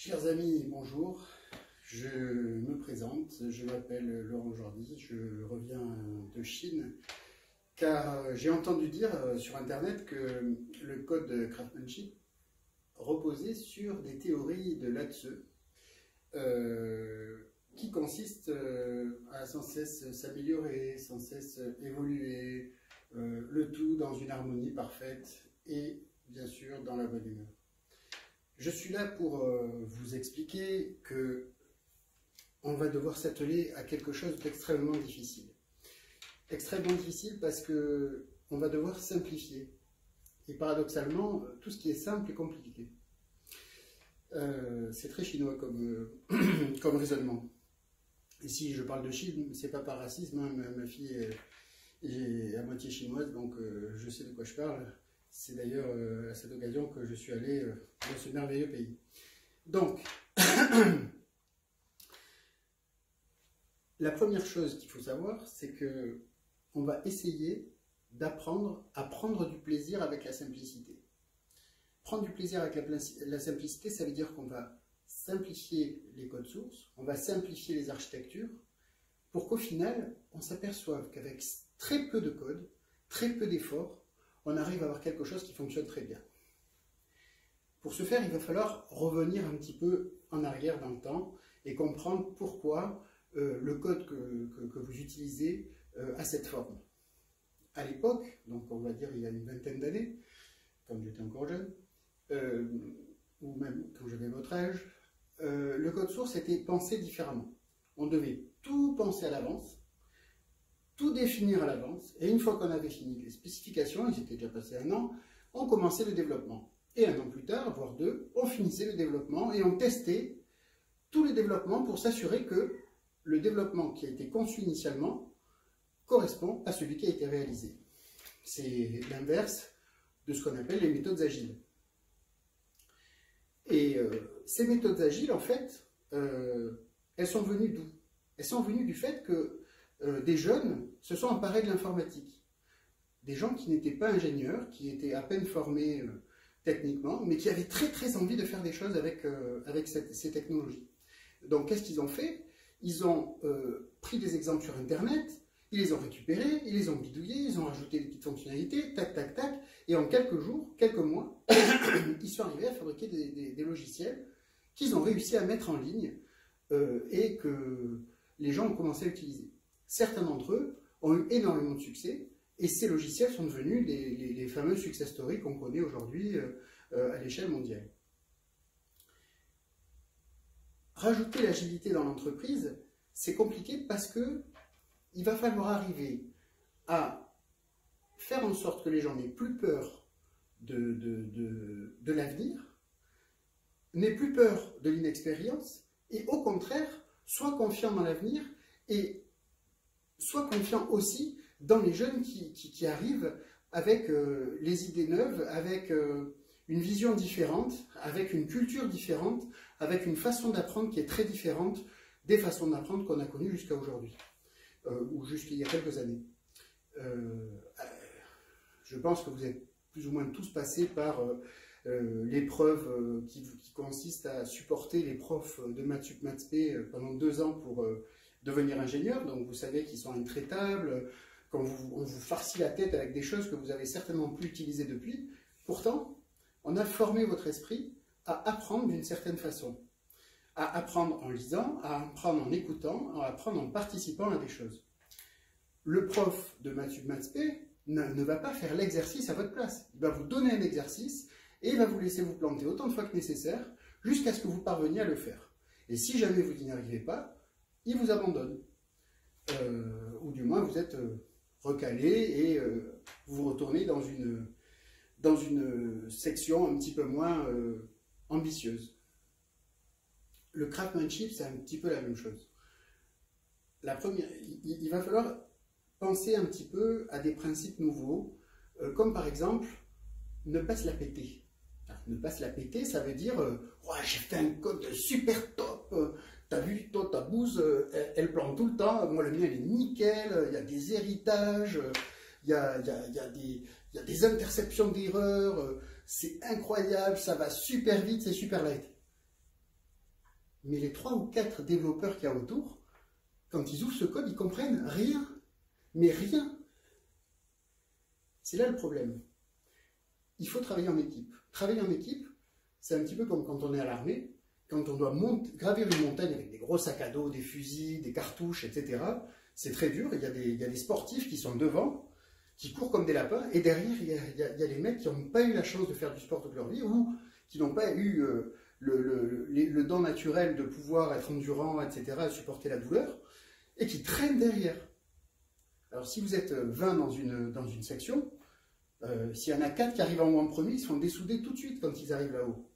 Chers amis, bonjour. Je me présente, je m'appelle Laurent Jordi, je reviens de Chine car j'ai entendu dire sur internet que le code craftsmanship reposait sur des théories de Lao Tzu qui consistent à sans cesse s'améliorer, sans cesse évoluer, le tout dans une harmonie parfaite et bien sûr dans la bonne humeur. Je suis là pour vous expliquer que on va devoir s'atteler à quelque chose d'extrêmement difficile. Extrêmement difficile parce que on va devoir simplifier. Et paradoxalement, tout ce qui est simple est compliqué. C'est très chinois comme raisonnement. Et si je parle de Chine, c'est pas par racisme, hein, ma fille est à moitié chinoise, donc je sais de quoi je parle. C'est d'ailleurs à cette occasion que je suis allé dans ce merveilleux pays. Donc, la première chose qu'il faut savoir, c'est que on va essayer d'apprendre à prendre du plaisir avec la simplicité. Prendre du plaisir avec la simplicité, ça veut dire qu'on va simplifier les codes sources, on va simplifier les architectures, pour qu'au final, on s'aperçoive qu'avec très peu de code, très peu d'efforts, on arrive à avoir quelque chose qui fonctionne très bien. Pour ce faire, il va falloir revenir un petit peu en arrière dans le temps et comprendre pourquoi le code que vous utilisez a cette forme. À l'époque, donc on va dire il y a une vingtaine d'années, quand j'étais encore jeune, ou même quand j'avais votre âge, le code source était pensé différemment. On devait tout penser à l'avance, tout définir à l'avance, et une fois qu'on avait fini les spécifications, il s'était déjà passé un an, on commençait le développement. Et un an plus tard, voire deux, on finissait le développement et on testait tous les développements pour s'assurer que le développement qui a été conçu initialement correspond à celui qui a été réalisé. C'est l'inverse de ce qu'on appelle les méthodes agiles. Et ces méthodes agiles, en fait, elles sont venues d'où? Elles sont venues du fait que des jeunes se sont emparés de l'informatique. Des gens qui n'étaient pas ingénieurs, qui étaient à peine formés techniquement, mais qui avaient très envie de faire des choses avec ces technologies. Donc qu'est-ce qu'ils ont fait? Ils ont pris des exemples sur Internet, ils les ont récupérés, ils les ont bidouillés, ils ont rajouté des petites fonctionnalités, tac, tac, tac, et en quelques jours, quelques mois, ils sont arrivés à fabriquer des logiciels qu'ils ont réussi à mettre en ligne et que les gens ont commencé à utiliser. Certains d'entre eux ont eu énormément de succès et ces logiciels sont devenus les fameux success stories qu'on connaît aujourd'hui à l'échelle mondiale. Rajouter l'agilité dans l'entreprise, c'est compliqué parce que il va falloir arriver à faire en sorte que les gens n'aient plus peur de l'avenir, n'aient plus peur de l'inexpérience et au contraire, soient confiants dans l'avenir et soient confiants aussi dans les jeunes qui arrivent avec les idées neuves, avec une vision différente, avec une culture différente, avec une façon d'apprendre qui est très différente des façons d'apprendre qu'on a connues jusqu'à aujourd'hui, ou jusqu'il y a quelques années. Je pense que vous êtes plus ou moins tous passés par l'épreuve qui consiste à supporter les profs de maths sup maths spé pendant 2 ans pour devenir ingénieur. Donc vous savez qu'ils sont intraitables, quand on vous farcit la tête avec des choses que vous avez certainement plus utilisées depuis. Pourtant, on a formé votre esprit à apprendre d'une certaine façon. À apprendre en lisant, à apprendre en écoutant, à apprendre en participant à des choses. Le prof de maths sup maths spé ne va pas faire l'exercice à votre place. Il va vous donner un exercice et il va vous laisser vous planter autant de fois que nécessaire jusqu'à ce que vous parveniez à le faire. Et si jamais vous n'y arrivez pas, il vous abandonne. Ou du moins vous êtes recalé et vous retournez dans une section un petit peu moins ambitieuse. Le craftsmanship, c'est un petit peu la même chose. La première, il va falloir penser un petit peu à des principes nouveaux, comme par exemple ne pas se la péter. Alors, ne pas se la péter, ça veut dire ouais, j'ai fait un code super top, t'as vu, toi ta bouse, elle plante tout le temps, moi le mien il est nickel, il y a des héritages, il y a des interceptions d'erreurs, c'est incroyable, ça va super vite, c'est super light. Mais les 3 ou 4 développeurs qu'il y a autour, quand ils ouvrent ce code, ils comprennent rien. Mais rien. C'est là le problème. Il faut travailler en équipe. Travailler en équipe, c'est un petit peu comme quand on est à l'armée, quand on doit gravir une montagne avec des gros sacs à dos, des fusils, des cartouches, etc. C'est très dur. Il y a des sportifs qui sont devant, qui courent comme des lapins, et derrière, il y a les mecs qui n'ont pas eu la chance de faire du sport toute leur vie, ou qui n'ont pas eu le don naturel de pouvoir être endurant, etc., et supporter la douleur, et qui traînent derrière. Alors si vous êtes 20 dans une section, s'il y en a 4 qui arrivent en premier, ils se font dessouder tout de suite quand ils arrivent là-haut.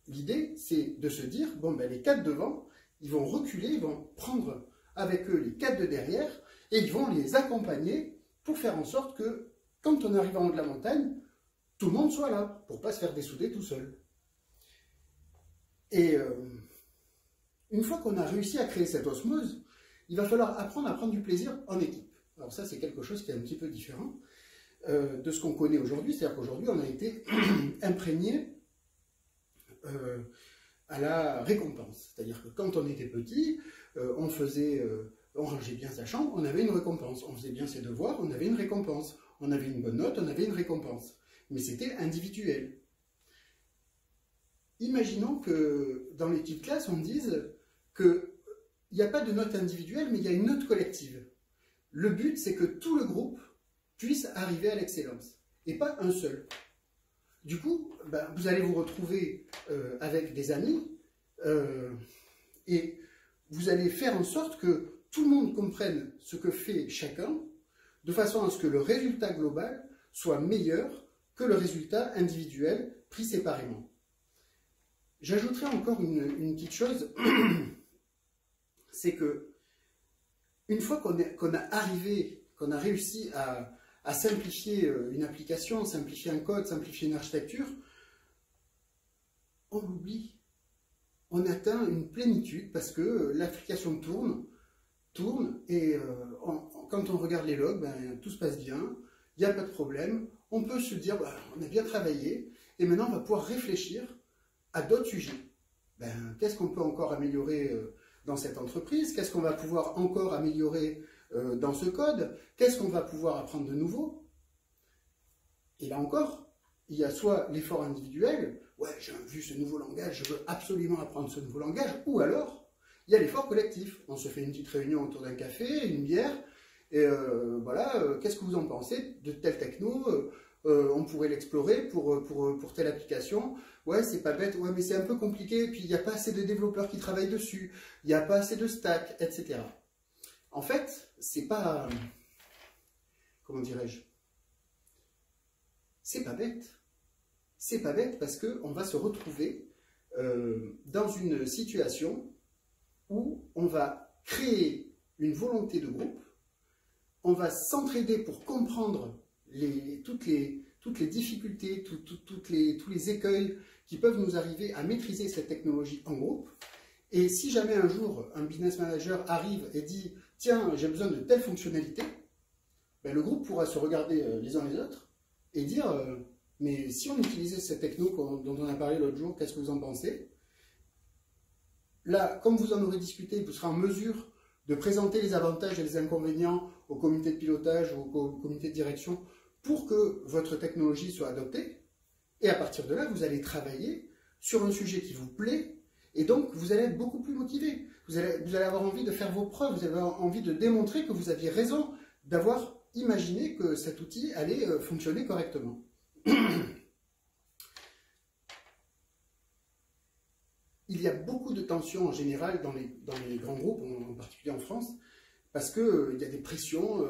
L'idée, c'est de se dire, bon, ben, les 4 devant, ils vont reculer, ils vont prendre avec eux les 4 de derrière, et ils vont les accompagner pour faire en sorte que, quand on arrive en haut de la montagne, tout le monde soit là, pour ne pas se faire dessouder tout seul. Et une fois qu'on a réussi à créer cette osmose, il va falloir apprendre à prendre du plaisir en équipe. Alors ça, c'est quelque chose qui est un petit peu différent de ce qu'on connaît aujourd'hui. C'est-à-dire qu'aujourd'hui, on a été imprégné à la récompense. C'est-à-dire que quand on était petit, on rangeait bien sa chambre, on avait une récompense. On faisait bien ses devoirs, on avait une récompense. On avait une bonne note, on avait une récompense. Mais c'était individuel. Imaginons que dans les petites classes, on dise qu'il n'y a pas de note individuelle, mais il y a une note collective. Le but, c'est que tout le groupe puisse arriver à l'excellence, et pas un seul. Du coup, ben, vous allez vous retrouver avec des amis, et vous allez faire en sorte que tout le monde comprenne ce que fait chacun, de façon à ce que le résultat global soit meilleur que le résultat individuel pris séparément. J'ajouterai encore une petite chose, c'est que une fois qu'on a réussi à simplifier une application, simplifier un code, simplifier une architecture, on l'oublie. On atteint une plénitude parce que l'application tourne et quand on regarde les logs, ben, tout se passe bien, il n'y a pas de problème, on peut se dire ben, on a bien travaillé et maintenant on va pouvoir réfléchir à d'autres sujets. Ben, qu'est-ce qu'on peut encore améliorer dans cette entreprise? Qu'est-ce qu'on va pouvoir encore améliorer dans ce code? Qu'est-ce qu'on va pouvoir apprendre de nouveau? Et là encore, il y a soit l'effort individuel, ouais, j'ai vu ce nouveau langage, je veux absolument apprendre ce nouveau langage, ou alors, il y a l'effort collectif. On se fait une petite réunion autour d'un café, une bière, et voilà, qu'est-ce que vous en pensez de telle techno? On pourrait l'explorer pour telle application. Ouais, c'est pas bête, ouais, mais c'est un peu compliqué, puis il n'y a pas assez de développeurs qui travaillent dessus, il n'y a pas assez de stack, etc. En fait, c'est pas... Comment dirais-je? C'est pas bête. C'est pas bête parce qu'on va se retrouver dans une situation où on va créer une volonté de groupe, on va s'entraider pour comprendre toutes les difficultés, tous les écueils qui peuvent nous arriver à maîtriser cette technologie en groupe. Et si jamais un jour un business manager arrive et dit « Tiens, j'ai besoin de telle fonctionnalité », ben, le groupe pourra se regarder les uns les autres et dire « Mais si on utilisait cette techno dont on a parlé l'autre jour, qu'est-ce que vous en pensez ?» Là, comme vous en aurez discuté, vous serez en mesure de présenter les avantages et les inconvénients au comité de pilotage ou au comité de direction pour que votre technologie soit adoptée. Et à partir de là, vous allez travailler sur un sujet qui vous plaît et donc vous allez être beaucoup plus motivé. Vous allez avoir envie de faire vos preuves, vous avez envie de démontrer que vous aviez raison d'avoir imaginé que cet outil allait fonctionner correctement. Il y a beaucoup de tensions en général dans les grands groupes, en particulier en France, parce qu'il y a des pressions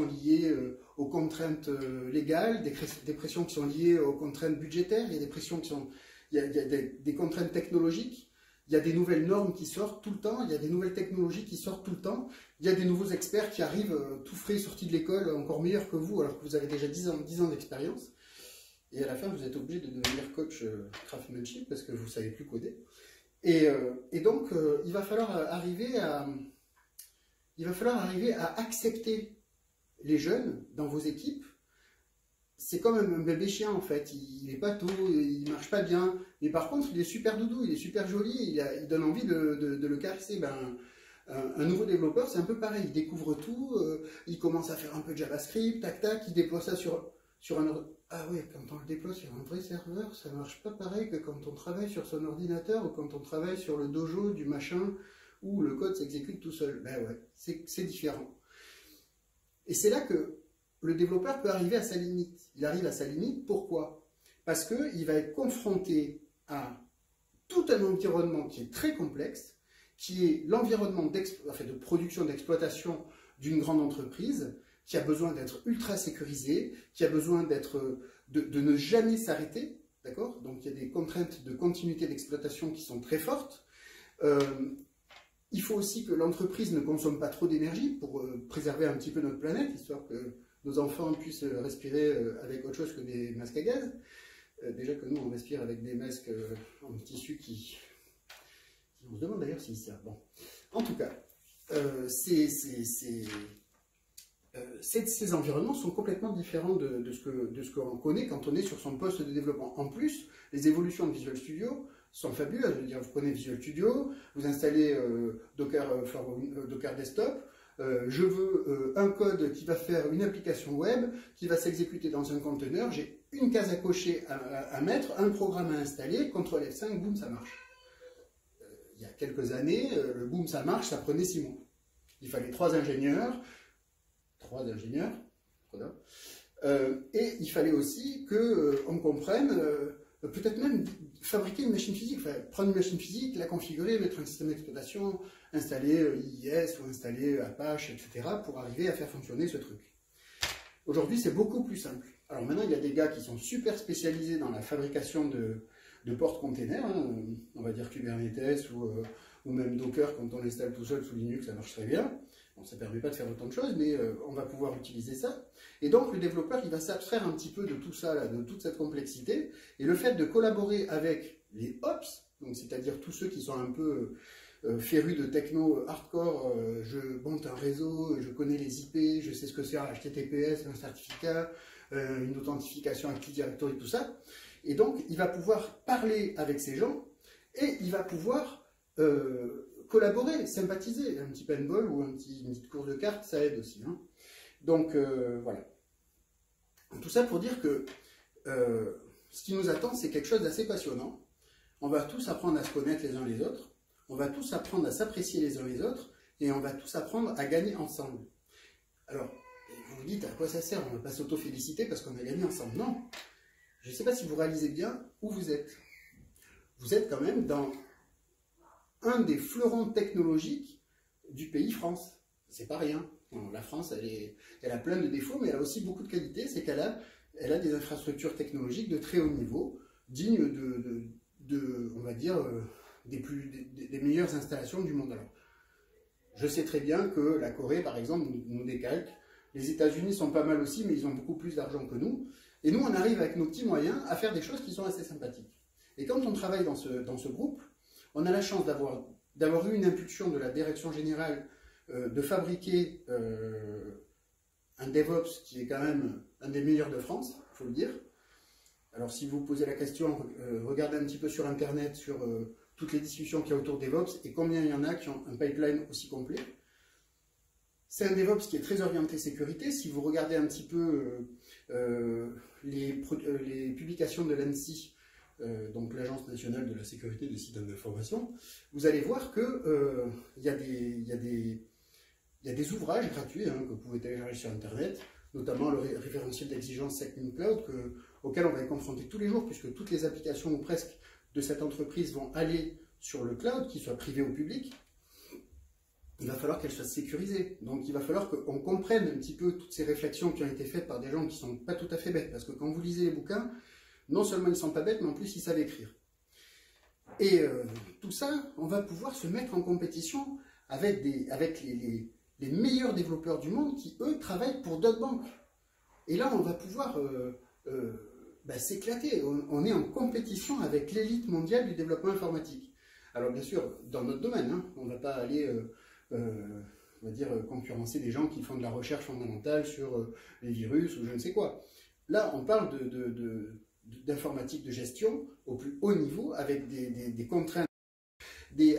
liées aux contraintes légales, des pressions qui sont liées aux contraintes budgétaires, il y a des pressions qui sont, il y a des contraintes technologiques, il y a des nouvelles normes qui sortent tout le temps, il y a des nouvelles technologies qui sortent tout le temps, il y a des nouveaux experts qui arrivent tout frais, sortis de l'école, encore meilleurs que vous, alors que vous avez déjà 10 ans d'expérience. Et à la fin, vous êtes obligé de devenir coach craftsmanship parce que vous ne savez plus coder. Et donc, il va falloir arriver à accepter les jeunes dans vos équipes c'est comme un bébé chien en fait, il est pas tout, il marche pas bien, mais par contre il est super doudou, il est super joli, il donne envie de le caresser. Ben, un nouveau développeur c'est un peu pareil, il découvre tout, il commence à faire un peu de JavaScript, tac tac, il déploie ça sur un ordinateur. Ah oui, quand on le déploie sur un vrai serveur, ça marche pas pareil que quand on travaille sur son ordinateur ou quand on travaille sur le dojo du machin où le code s'exécute tout seul. Ben ouais, c'est différent. Et c'est là que le développeur peut arriver à sa limite. Il arrive à sa limite, pourquoi? Parce qu'il va être confronté à tout un environnement qui est très complexe, qui est l'environnement de production, d'exploitation d'une grande entreprise, qui a besoin d'être ultra sécurisé, qui a besoin de ne jamais s'arrêter, d'accord? Donc il y a des contraintes de continuité d'exploitation qui sont très fortes. Il faut aussi que l'entreprise ne consomme pas trop d'énergie pour préserver un petit peu notre planète, histoire que nos enfants puissent respirer avec autre chose que des masques à gaz. Déjà que nous, on respire avec des masques en tissu on se demande d'ailleurs s'ils servent. Bon. En tout cas, ces environnements sont complètement différents de ce qu'on connaît quand on est sur son poste de développement. En plus, les évolutions de Visual Studio sont fabuleuses. Je veux dire, vous prenez Visual Studio, vous installez Docker Desktop, je veux un code qui va faire une application web, qui va s'exécuter dans un conteneur, j'ai une case à cocher à mettre, un programme à installer, CTRL F5, boum, ça marche. Il y a quelques années, le boum, ça marche, ça prenait 6 mois. Il fallait 3 ingénieurs, voilà. Et il fallait aussi qu'on comprenne, peut-être même fabriquer une machine physique, enfin, prendre une machine physique, la configurer, mettre un système d'exploitation, installer IIS ou installer Apache, etc. pour arriver à faire fonctionner ce truc. Aujourd'hui, c'est beaucoup plus simple. Alors maintenant, il y a des gars qui sont super spécialisés dans la fabrication de porte-containers, hein, on va dire Kubernetes ou même Docker quand on l'installe tout seul sous Linux, ça marche très bien. Bon, ça ne permet pas de faire autant de choses, mais on va pouvoir utiliser ça. Et donc, le développeur, il va s'abstraire un petit peu de tout ça, là, de toute cette complexité. Et le fait de collaborer avec les Ops, donc c'est-à-dire tous ceux qui sont un peu férus de techno hardcore, je monte un réseau, je connais les IP, je sais ce que c'est un HTTPS, un certificat, une authentification Active Directory, tout ça. Et donc, il va pouvoir parler avec ces gens et il va pouvoir collaborer, sympathiser. Un petit paintball ou une petite course de cartes, ça aide aussi. Hein. Donc, voilà. Tout ça pour dire que ce qui nous attend, c'est quelque chose d'assez passionnant. On va tous apprendre à se connaître les uns les autres. On va tous apprendre à s'apprécier les uns les autres. Et on va tous apprendre à gagner ensemble. Alors, vous vous dites, à quoi ça sert? On ne va pas s'auto-féliciter parce qu'on a gagné ensemble. Non. Je ne sais pas si vous réalisez bien où vous êtes. Vous êtes quand même dans un des fleurons technologiques du pays France. C'est pas rien. Bon, la France, elle a plein de défauts, mais elle a aussi beaucoup de qualités. C'est qu'elle a des infrastructures technologiques de très haut niveau, dignes on va dire, des meilleures installations du monde. Alors, je sais très bien que la Corée, par exemple, nous décalque. Les États-Unis sont pas mal aussi, mais ils ont beaucoup plus d'argent que nous. Et nous, on arrive avec nos petits moyens à faire des choses qui sont assez sympathiques. Et quand on travaille dans ce groupe, on a la chance d'avoir eu une impulsion de la direction générale de fabriquer un DevOps qui est quand même un des meilleurs de France, il faut le dire. Alors si vous posez la question, regardez un petit peu sur Internet, sur toutes les discussions qu'il y a autour de DevOps et combien il y en a qui ont un pipeline aussi complet. C'est un DevOps qui est très orienté sécurité. Si vous regardez un petit peu les publications de l'ANSSI, donc l'Agence nationale de la sécurité des systèmes d'information, vous allez voir qu'il y a des ouvrages gratuits hein, que vous pouvez télécharger sur Internet, notamment le référentiel d'exigence SecNumCloud auquel on va être confronté tous les jours, puisque toutes les applications ou presque de cette entreprise vont aller sur le cloud, qu'il soit privé ou public. Il va falloir qu'elle soit sécurisée. Donc il va falloir qu'on comprenne un petit peu toutes ces réflexions qui ont été faites par des gens qui ne sont pas tout à fait bêtes. Parce que quand vous lisez les bouquins, non seulement ils ne sont pas bêtes, mais en plus ils savent écrire. Et tout ça, on va pouvoir se mettre en compétition avec les meilleurs développeurs du monde qui, eux, travaillent pour d'autres banques. Et là, on va pouvoir s'éclater. On est en compétition avec l'élite mondiale du développement informatique. Alors bien sûr, dans notre domaine, hein, on ne va pas aller... on va dire concurrencer des gens qui font de la recherche fondamentale sur les virus ou je ne sais quoi. Là, on parle d'informatique de gestion au plus haut niveau, avec des contraintes,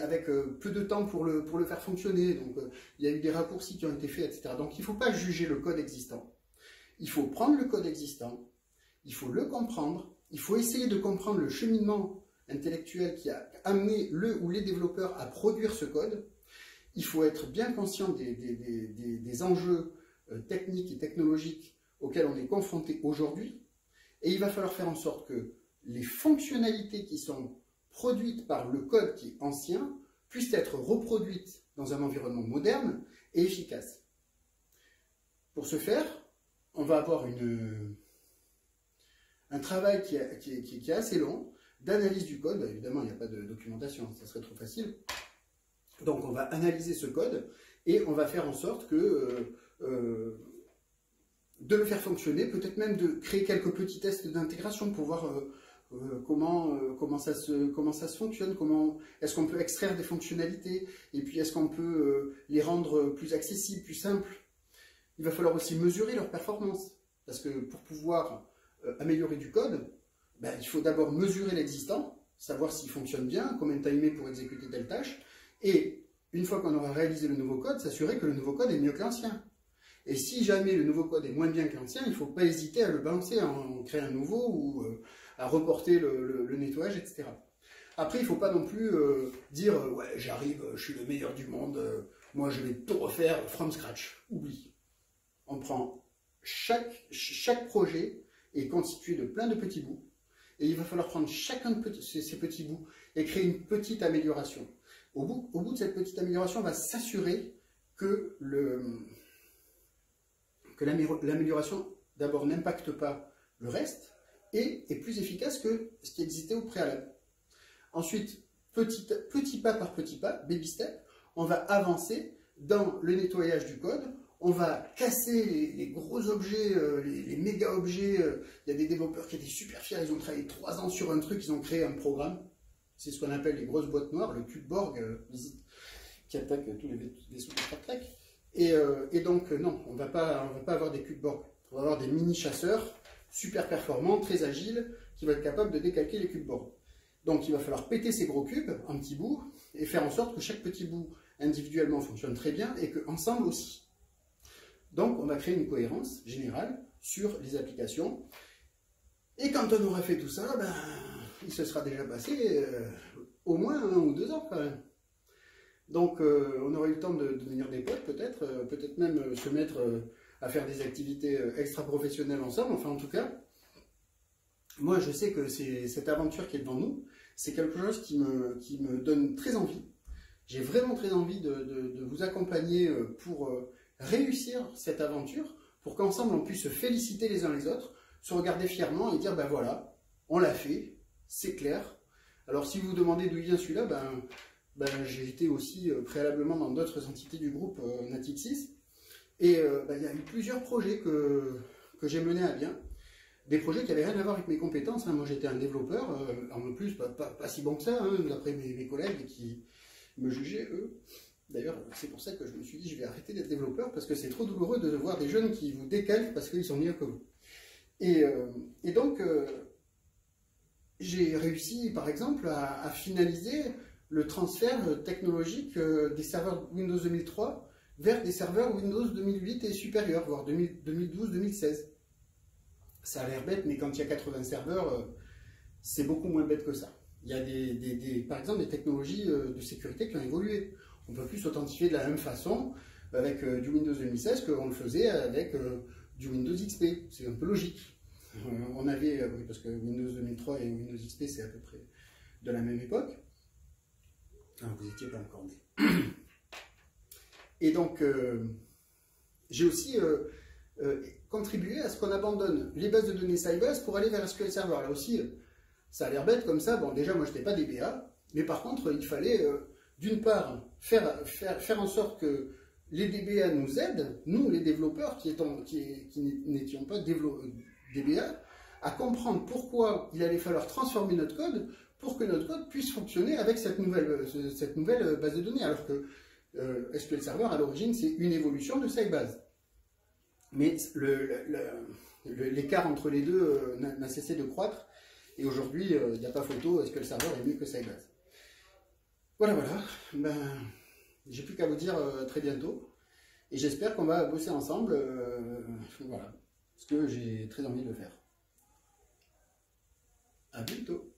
avec peu de temps pour le faire fonctionner. Donc, il y a eu des raccourcis qui ont été faits, etc. Donc, il ne faut pas juger le code existant. Il faut prendre le code existant, il faut le comprendre, il faut essayer de comprendre le cheminement intellectuel qui a amené le ou les développeurs à produire ce code. Il faut être bien conscient des enjeux techniques et technologiques auxquels on est confronté aujourd'hui. Et il va falloir faire en sorte que les fonctionnalités qui sont produites par le code qui est ancien puissent être reproduites dans un environnement moderne et efficace. Pour ce faire, on va avoir un travail qui est assez long, d'analyse du code. Évidemment, il n'y a pas de documentation, ça serait trop facile. Donc, on va analyser ce code et on va faire en sorte que de le faire fonctionner, peut-être même de créer quelques petits tests d'intégration pour voir comment ça se fonctionne, est-ce qu'on peut extraire des fonctionnalités, et puis est-ce qu'on peut les rendre plus accessibles, plus simples. Il va falloir aussi mesurer leur performance, parce que pour pouvoir améliorer du code, ben, il faut d'abord mesurer l'existant, savoir s'il fonctionne bien, combien de temps il met pour exécuter telle tâche, et une fois qu'on aura réalisé le nouveau code, s'assurer que le nouveau code est mieux que l'ancien. Et si jamais le nouveau code est moins bien que l'ancien, il ne faut pas hésiter à le balancer, à en créer un nouveau ou à reporter le nettoyage, etc. Après, il ne faut pas non plus dire « ouais, j'arrive, je suis le meilleur du monde, moi je vais tout refaire from scratch ». Oublie. On prend chaque projet est constitué de plein de petits bouts, et il va falloir prendre chacun de ces petits bouts et créer une petite amélioration. Au bout de cette petite amélioration, on va s'assurer que l'amélioration, d'abord, n'impacte pas le reste et est plus efficace que ce qui existait au préalable. Ensuite, petit pas par petit pas, baby step, on va avancer dans le nettoyage du code. On va casser les gros objets, les méga objets. Il y a des développeurs qui étaient super fiers, ils ont travaillé 3 ans sur un truc, ils ont créé un programme. C'est ce qu'on appelle les grosses boîtes noires, le cube Borg, qui attaque tous les vaisseaux de Star Trek. Et donc, non, on ne va pas avoir des cubes Borg. On va avoir des mini-chasseurs super performants, très agiles, qui vont être capables de décalquer les cubes Borg. Donc, il va falloir péter ces gros cubes en petits bouts et faire en sorte que chaque petit bout individuellement fonctionne très bien et qu'ensemble aussi. Donc, on va créer une cohérence générale sur les applications. Et quand on aura fait tout ça, ben, il se sera déjà passé au moins 1 ou 2 ans quand même. Donc, on aura eu le temps de devenir des potes, peut-être même se mettre à faire des activités extra-professionnelles ensemble. Enfin, en tout cas, moi, je sais que cette aventure qui est devant nous, c'est quelque chose qui me donne très envie. J'ai vraiment très envie de vous accompagner pour réussir cette aventure, pour qu'ensemble, on puisse se féliciter les uns les autres, se regarder fièrement et dire, ben voilà, on l'a fait, c'est clair. Alors, si vous vous demandez d'où vient celui-là, j'ai été aussi préalablement dans d'autres entités du groupe Natixis. Et il y a eu plusieurs projets que j'ai menés à bien. Des projets qui n'avaient rien à voir avec mes compétences. Hein. Moi, j'étais un développeur, en plus, pas si bon que ça, hein, d'après mes collègues qui me jugeaient, eux. D'ailleurs, c'est pour ça que je me suis dit, je vais arrêter d'être développeur, parce que c'est trop douloureux de voir des jeunes qui vous décalquent parce qu'ils sont mieux que vous. Et donc, j'ai réussi, par exemple, à finaliser le transfert technologique des serveurs Windows 2003 vers des serveurs Windows 2008 et supérieurs, voire 2012-2016. Ça a l'air bête, mais quand il y a 80 serveurs, c'est beaucoup moins bête que ça. Il y a par exemple des technologies de sécurité qui ont évolué. On ne peut plus s'authentifier de la même façon avec du Windows 2016 qu'on le faisait avec du Windows XP. C'est un peu logique. On avait, oui, parce que Windows 2003 et Windows XP, c'est à peu près de la même époque. Vous n'étiez pas encore né. Et donc, j'ai aussi contribué à ce qu'on abandonne les bases de données Sybase pour aller vers SQL Server. Là aussi, ça a l'air bête comme ça. Bon, déjà, moi, je n'étais pas DBA, mais par contre, il fallait, d'une part, faire en sorte que les DBA nous aident, nous, les développeurs, qui n'étions pas DBA, à comprendre pourquoi il allait falloir transformer notre code pour que notre code puisse fonctionner avec cette nouvelle base de données, alors que SQL Server, à l'origine, c'est une évolution de Sybase. Mais l'écart entre les deux n'a cessé de croître. Et aujourd'hui, il n'y a pas photo, est-ce que le serveur est mieux que Sybase? Voilà, voilà. Ben, j'ai plus qu'à vous dire à très bientôt. Et j'espère qu'on va bosser ensemble. Voilà. Parce que j'ai très envie de le faire. À bientôt.